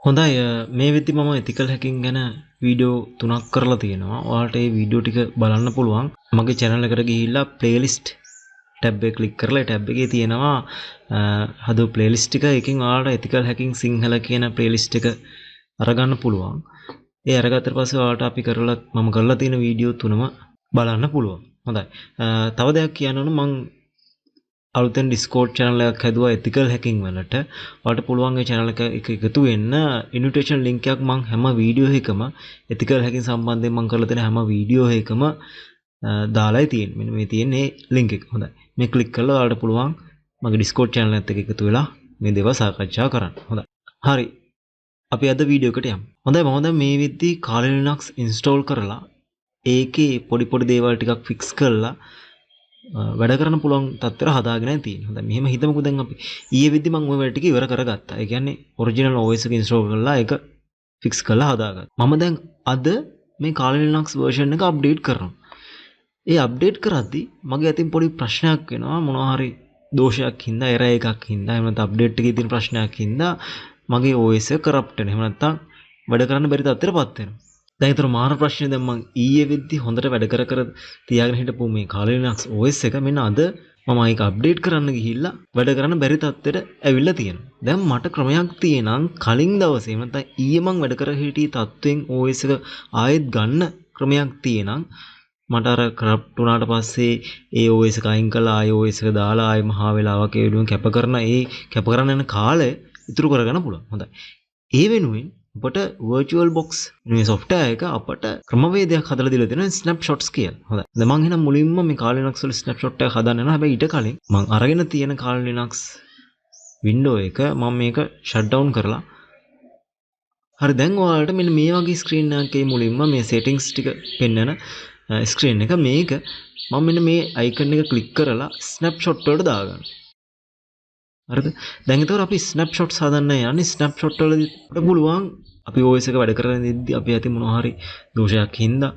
හොඳයි මේ වෙද්දි මම ethical hacking ගැන වීඩියෝ 3ක් කරලා තියෙනවා. ඔයාලට මේ වීඩියෝ ටික බලන්න පුළුවන්. මගේ channel එකට ගිහිල්ලා playlist tab එක click කරලා ඒ tab එකේ තියෙනවා හදපු playlist ටික. එකකින් ඔයාලට ethical hacking sinhala කියන playlist එක අරගන්න පුළුවන්. ඒ අරගත්තට පස්සේ ඔයාලට අපි මම කරලා තියෙන වීඩියෝ 3ම බලන්න පුළුවන්. හොඳයි. තව දෙයක් කියන්න ඕන මම අලුතෙන් Discord channel එකක් හැදුවා ethical hacking වලට. ඔයාලට පුළුවන් ඒ channel එක එකතු වෙන්න. invitation link එකක් මම හැම වීඩියෝ එකම ethical hacking සම්බන්ධයෙන් මම කරලා තියෙන හැම වීඩියෝ එකම දාලායි තියෙන්නේ. මෙන්න මේ තියෙන්නේ link එක. හොඳයි. මේ click කරලා ඔයාලට පුළුවන් මගේ Discord channel එකත් එක්ක එකතු වෙලා මේ දේවල් සාකච්ඡා කරන්න. හොඳයි. හරි. අපි අද වීඩියෝ එකට යමු. හොඳයි මම දැන් මේ විදිහේ Kali Linux install කරලා ඒකේ පොඩි දේවල් ටිකක් fix කරලා වැඩ කරන්න පුළුවන් තත්ත්වයට හදාගෙන තියෙනවා. හොඳයි මෙහෙම හිතමුකෝ දැන් අපි ඊයේ වෙද්දි මම ওই වැඩ ටික ඉවර කරගත්තා. ඒ කියන්නේ ඔරිජිනල් OS එක ඉන්ස්ටෝල් කරලා ඒක ෆික්ස් කරලා හදාගත්තා. මම දැන් අද මේ Kali Linux version එක අප්ඩේට් කරනවා. ඒ අප්ඩේට් කරද්දී මගේ අතින් පොඩි ප්‍රශ්නයක් වෙනවා. මොනවා හරි දෝෂයක් හින්දා error එකක් හින්දා එහෙම නැත්නම් අප්ඩේට් එකේ තියෙන ප්‍රශ්නයක් හින්දා මගේ OS එක කරප්ට් වෙනවා. එහෙම නැත්නම් වැඩ කරන්න බැරි තත්ත්වයටපත් වෙනවා. දැන් ඒතර මාන ප්‍රශ්නේ දැන් මම ඊයේ වෙද්දි හොඳට වැඩ කර තියාගෙන හිටපු මේ Kali Linux OS එක මෙන්න අද මම ඒක අප්ඩේට් කරන්න ගිහිල්ලා වැඩ කරන්න බැරි තත්ත්වයට ඇවිල්ලා තියෙනවා. දැන් මට ක්‍රමයක් තියෙනම් කලින් දවසේ නැත්නම් ඊයේ මම වැඩ කර හිටි තත්ත්වෙන් OS එක ආයෙත් ගන්න ක්‍රමයක් තියෙනම් මට අර කරප්ට් වුණාට පස්සේ ඒ OS එක අයින් කරලා ආයෙ OS එක දාලා ආයෙ මහා වෙලාවක් ඒ වෙනුවෙන් කැප කරන යන කාලය ඉතුරු කරගන්න පුළුවන්. හොඳයි. ඒ වෙනුවෙන් ඔබට VirtualBox මේ software එක අපට ක්‍රමවේදයක් හදලා දීලා තියෙනවා Snapshots කියලා. හොඳයි. දැන් මම එහෙනම් මුලින්ම මේ Kali Linux වල Snapshot එක හදන්න යනවා. හැබැයි ඊට කලින් මම අරගෙන තියෙන Kali Linux window එක මම මේක shut down කරලා හරි දැන් ඔයාලට මෙන්න මේ වගේ screen එකේ මුලින්ම මේ settings ටික පෙන්වන screen එක මේක මම මෙන්න මේ icon එක click කරලා Snapshot වලට දාගන්නවා. හරිද? දැන් ඒතකොට අපි Snapshots හදන්න යන්නේ Snapshot වලදී පුළුවන් අපි OS එක වැඩ කරගෙන ඉද්දි අපි ඇති මොනවා හරි දෝෂයක් හින්දා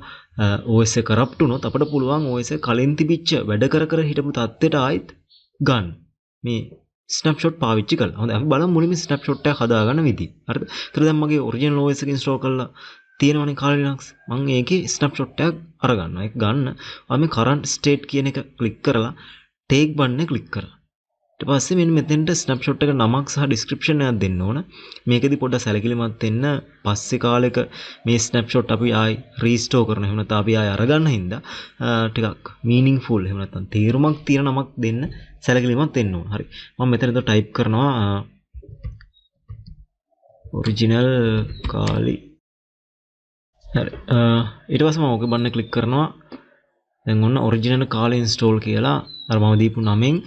OS එක කරප්ට් වුණොත් අපිට පුළුවන් OS එක කලින් තිබිච්ච වැඩ කර හිටපු තත්ත්වයට ආයෙත් ගන්න. මේ Snapshot පාවිච්චි කරලා. හොඳයි අපි බලමු මුලින්ම Snapshot එක හදාගන්න විදිහ. හරිද? ඒතර දැන් මගේ ඔරිජිනල් OS එක ඉන්ස්ටෝල් කරලා තියෙනවනේ Kali Linux. මම ඒකේ Snapshot එකක් අරගන්නවා. ඒක ගන්න. මම මේ current state කියන එක ක්ලික් කරලා take button එක ක්ලික් කරලා ඊට පස්සේ මෙන්න මෙතෙන්ට ස්නැප්ෂොට් එක නමක් සහ ඩිස්ක්‍රිප්ෂන් එකක් දෙන්න ඕන. මේකෙදි පොඩ්ඩක් සැලකිලිමත් වෙන්න. පස්සේ කාලෙක මේ ස්නැප්ෂොට් අපි ආයි රීස්ටෝර් කරන එහෙම නැත්නම් අපි ආයි අරගන්න හින්දා ටිකක් මීනින්ග්ෆුල් එහෙම නැත්නම් තේරුමක් තියෙන නමක් දෙන්න සැලකිලිමත් වෙන්න ඕන. හරි. මම මෙතන ටයිප් කරනවා ඔරිජිනල් Kali. හරි. ඊට පස්සේ මම ඕකේ බටන් ක්ලික් කරනවා. දැන් ඔන්න ඔරිජිනල් Kali ඉන්ස්ටෝල් කියලා අර මම දීපු නමෙන්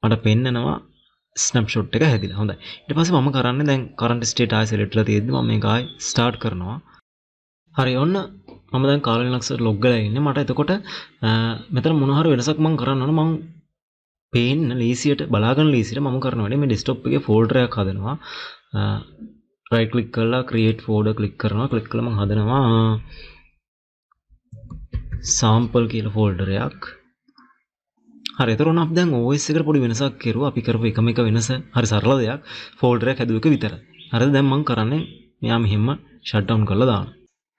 මට පෙන්නනවා ස්නැප්ෂොට් එක හැදිලා. හොඳයි. ඊට පස්සේ මම කරන්නේ දැන් current state ආයෙ select කරලා තියෙද්දි මම මේක ආයෙ start කරනවා. හරි ඔන්න මම දැන් Kali Linux එකට log වෙලා ඉන්නේ. මට එතකොට මෙතන මොන හරි වෙනසක් මම කරන්න ඕන. මම පේන්න ලීසියට බලාගන්න ලීසියට මම කරනවා මේ desktop එකේ folder එකක් හදනවා. right click කරලා create folder click කරනවා. click කළා මම හදනවා sample කියලා folder එකක්. හරි එතකොට අපි දැන් OS එකට පොඩි වෙනසක් කරුවා. අපි කරපු එකම එක වෙනස හරි සරල දෙයක්. ෆෝල්ඩර් එකක් හැදුව එක විතරයි. හරිද? දැන් මම කරන්නේ මෙයා මෙහෙම shut down කරලා දානවා.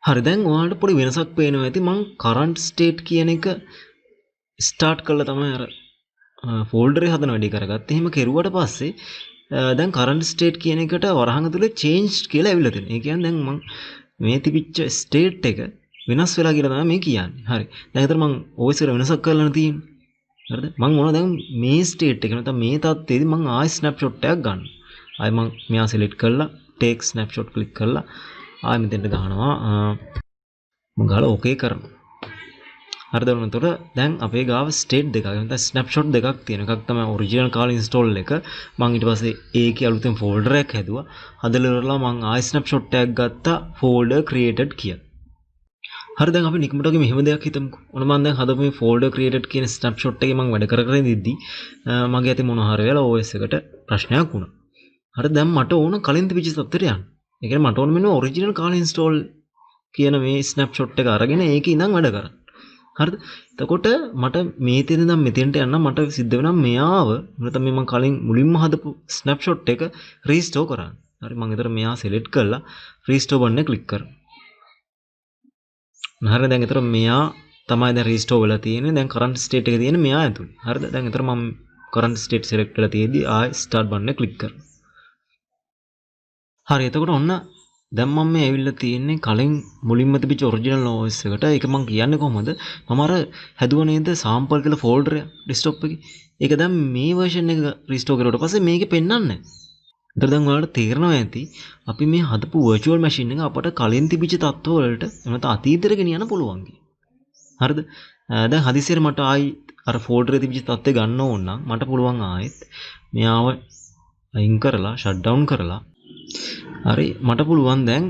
හරි දැන් ඔයාලට පොඩි වෙනසක් පේනවා ඇති. මම current state කියන එක start කළා තමයි අර ෆෝල්ඩර් එක හදන වැඩි කරගත්තේ. එහෙම කෙරුවට පස්සේ දැන් current state කියන එකට වරහන් ඇතුලේ changed කියලා ඇවිල්ලා තියෙනවා. ඒ කියන්නේ දැන් මම මේ තිබිච්ච state එක වෙනස් වෙලා කියලා තමයි මේ කියන්නේ. හරි. දැන් ඒතර මම OS එකට වෙනසක් කරලා තියෙන්නේ. හරිද? මම මොනවා දැන් මේ ස්ටේට් එක නැත්නම් මේ තත්ත්වයේදී මම ආයෙ ස්නැප්ෂොට් එකක් ගන්න. ආයෙ මම මෙයා සිලෙක්ට් කරලා take snapshot ක්ලික් කරලා ආයෙ මෙතෙන්ට ගහනවා. මම ගාලා ඕකේ කරනවා. හරිද? එතකොට දැන් අපේ ගාව ස්ටේට් දෙකක් නැත්නම් ස්නැප්ෂොට් දෙකක් තියෙන එකක් තමයි ඔරිජිනල් Kali ඉන්ස්ටෝල් එක. මම ඊට පස්සේ ඒකේ අලුතෙන් ෆෝල්ඩර් එකක් හැදුවා. හදලා ඉවරලා මම ආයෙ ස්නැප්ෂොට් එකක් ගත්තා folder created කියලා. හරි දැන් අපි නිකමට වගේ මෙහෙම දෙයක් හිතමුකෝ. ඔන්න මම දැන් හදපු මේ folder created කියන snapshot එකේ මම වැඩ කරගෙන ඉද්දි මගේ අතේ මොනවා හරි වෙලා OS එකට ප්‍රශ්නයක් වුණා. හරි දැන් මට ඕන කලින් තිබිච්ච තත්ත්වයට යන්න. ඒ කියන්නේ මට ඕන මෙන්න original Kali install කියන මේ snapshot එක අරගෙන ඒකේ ඉඳන් වැඩ කරන්න. හරිද? එතකොට මට මේ තැන ඉඳන් මෙතෙන්ට යන්න මට සිද්ධ වෙනවා මෙයාව නැත්නම් මේ මම කලින් මුලින්ම හදපු snapshot එක restore කරන්න. හරි මම ඊතර මෙයා select කරලා restore button එක click කරනවා. හරි දැන් ඊතර මෙයා තමයි දැන් restore වෙලා තියෙන්නේ. දැන් current state එකේ තියෙන්නේ මෙයා ඇතුළේ. හරිද? දැන් ඊතර මම current state select කරලා තියෙද්දි ආයෙ start button එක click කරනවා. හරි එතකොට ඔන්න දැන් මම මේ ඇවිල්ලා තියෙන්නේ කලින් මුලින්ම තිබිච්ච ඔරිජිනල් OS එකට. ඒක මම කියන්නේ කොහොමද? මම අර හැදුවා නේද sample කියලා ෆෝල්ඩර් එක desktop එකේ. ඒක දැන් මේ version එක restore කරුවට පස්සේ මේකේ පෙන්වන්නේ නැහැ. ඒතර දැන් ඔයාලට තේරෙනවා ඇති අපි මේ හදපු virtual machine එක අපට කලින් තිබිච්ච තත්ත්ව වලට එහෙම නැත්නම් අතීතෙට ගෙනියන්න පුළුවන් කියලා. හරිද? දැන් හදිසියෙට මට ආයි අර ෆෝල්ඩර් එකේ තිබිච්ච තත්ත්වය ගන්න ඕන නම් මට පුළුවන් ආයෙත් මෙයාව අයින් කරලා shut down කරලා හරි මට පුළුවන් දැන්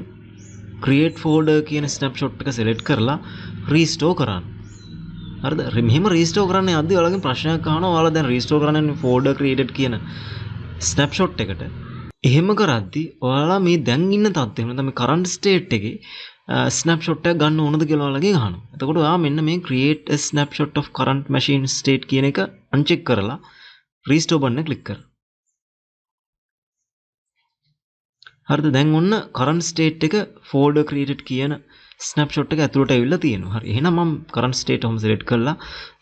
create folder කියන snapshot එක select කරලා restore කරන්න. හරිද? මෙහෙම restore කරන්න යද්දී ඔයාලගෙන් ප්‍රශ්නයක් අහනවා. ඔයාලා දැන් restore කරන්නේ folder created කියන snapshot එකට. එහෙම කරද්දී ඔයාලා මේ දැන් ඉන්න තත්ත්වය එහෙම නැත්නම් මේ current state එකේ snapshot එක ගන්න ඕනද කියලා ඔයාලගෙන් අහනවා. එතකොට ඔයා මෙන්න මේ create a snapshot of current machine state කියන එක uncheck කරලා restore button එක click කරන්න. හරිද දැන් ඔන්න current state එක folder created කියන snapshot එක ඇතුළට ඇවිල්ලා තියෙනවා. හරි එහෙනම් මම current state එකම select කරලා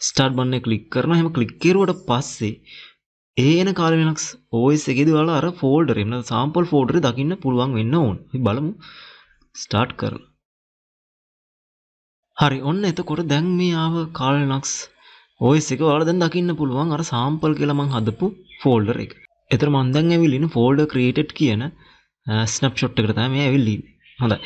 start button එක click කරනවා. එහෙම click කරුවට පස්සේ එන කාලේ Linux OS එකේදී ඔයාලා අර folder එක නැත්නම් sample folder එක දකින්න පුළුවන් වෙන්න ඕන. අපි බලමු start කරලා. හරි ඔන්න එතකොට දැන් මේ ආව කාලේ Linux OS එක ඔයාලා දැන් දකින්න පුළුවන් අර sample කියලා මම හදපු folder එක. ඒතර මම දැන් ඇවිල්ලා ඉන්නේ folder created කියන snapshot එකට තමයි මේ ඇවිල්ලා ඉන්නේ. හොඳයි.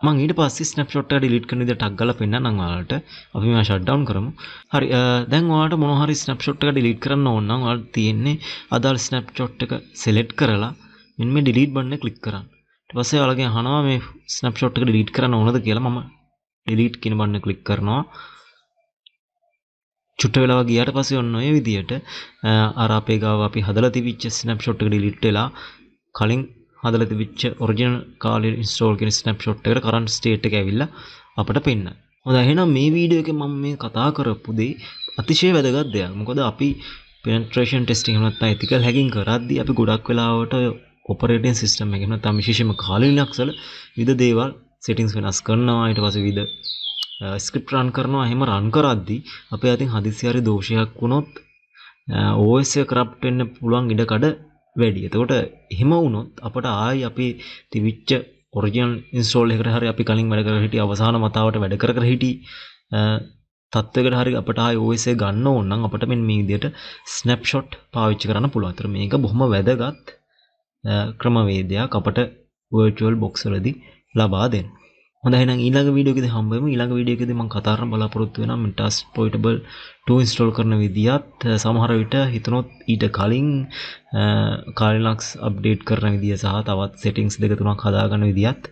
මම ඊට පස්සේ snapshot එක delete කරන විදිහට ටග් ගාලා පෙන්නන්නම් ඔයාලට. අපි මේවා shut down කරමු. හරි. දැන් ඔයාලට මොනවා හරි snapshot එක delete කරන්න ඕන නම් ඔයාලට තියෙන්නේ අදාළ snapshot එක select කරලා මෙන්න මේ delete button එක click කරන්න. ඊට පස්සේ ඔයාලගෙන් අහනවා මේ snapshot එක delete කරන්න ඕනද කියලා. මම delete කියන button එක click කරනවා. චුට්ට වෙලාව ගියාට පස්සේ ඔන්න ඔය විදිහට අර අපේ ගාව අපි හදලා තිබිච්ච snapshot එක delete වෙලා කලින් හදලා තිබිච්ච ඔරිජිනල් කාලේ ඉන්ස්ටෝල් කරන ස්නැප්ෂොට් එකට කරන්ට් ස්ටේට් එක ඇවිල්ලා අපට පෙන්නනවා. හොඳයි එහෙනම් මේ වීඩියෝ එකේ මම මේ කතා කරපු දේ අතිශය වැදගත් දෙයක්. මොකද අපි penetration testing එහෙම නැත්නම් ethical hacking කරද්දී අපි ගොඩක් වෙලාවට operating system එක එහෙම නැත්නම් විශේෂයෙන්ම කාලේ Linux වල විවිධ දේවල් settings වෙනස් කරනවා. ඊට පස්සේ විවිධ script run කරනවා. එහෙම run කරද්දී අපේ අතින් හදිස්සි හරි දෝෂයක් වුණොත් OS එක corrupt වෙන්න පුළුවන් ඉඩකඩ වැඩි. එතකොට එහෙම වුණොත් අපට ආයි අපි තිබිච්ච ඔරිජිනල් ඉන්ස්ටෝල් එකකට හරි අපි කලින් වැඩ කරලා හිටිය අවසාන වතාවට වැඩ කර හිටි තත්ත්වයකට හරි අපට ආයි OS එක ගන්න ඕන නම් අපට මෙන්න මේ විදිහට ස්නැප්ෂොට් පාවිච්චි කරන්න පුළුවන්. ඒතර මේක බොහොම වැදගත් ක්‍රමවේදයක් අපට VirtualBox වලදී ලබා දෙන්න. හොඳයි එහෙනම් ඊළඟ වීඩියෝ එකේදී හම්බ වෙමු. ඊළඟ වීඩියෝ එකේදී මම කතා කරන්න බලාපොරොත්තු වෙනවා Mintas Portable 2 install කරන විදියත් සමහර විට හිතනොත් ඊට කලින් Kali Linux update කරන විදිය සහ තවත් settings දෙක තුනක් හදාගන්න විදියත්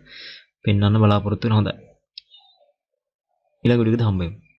පෙන්වන්න බලාපොරොත්තු වෙනවා. හොඳයි. ඊළඟ වීඩියෝ එකේදී හම්බ වෙමු.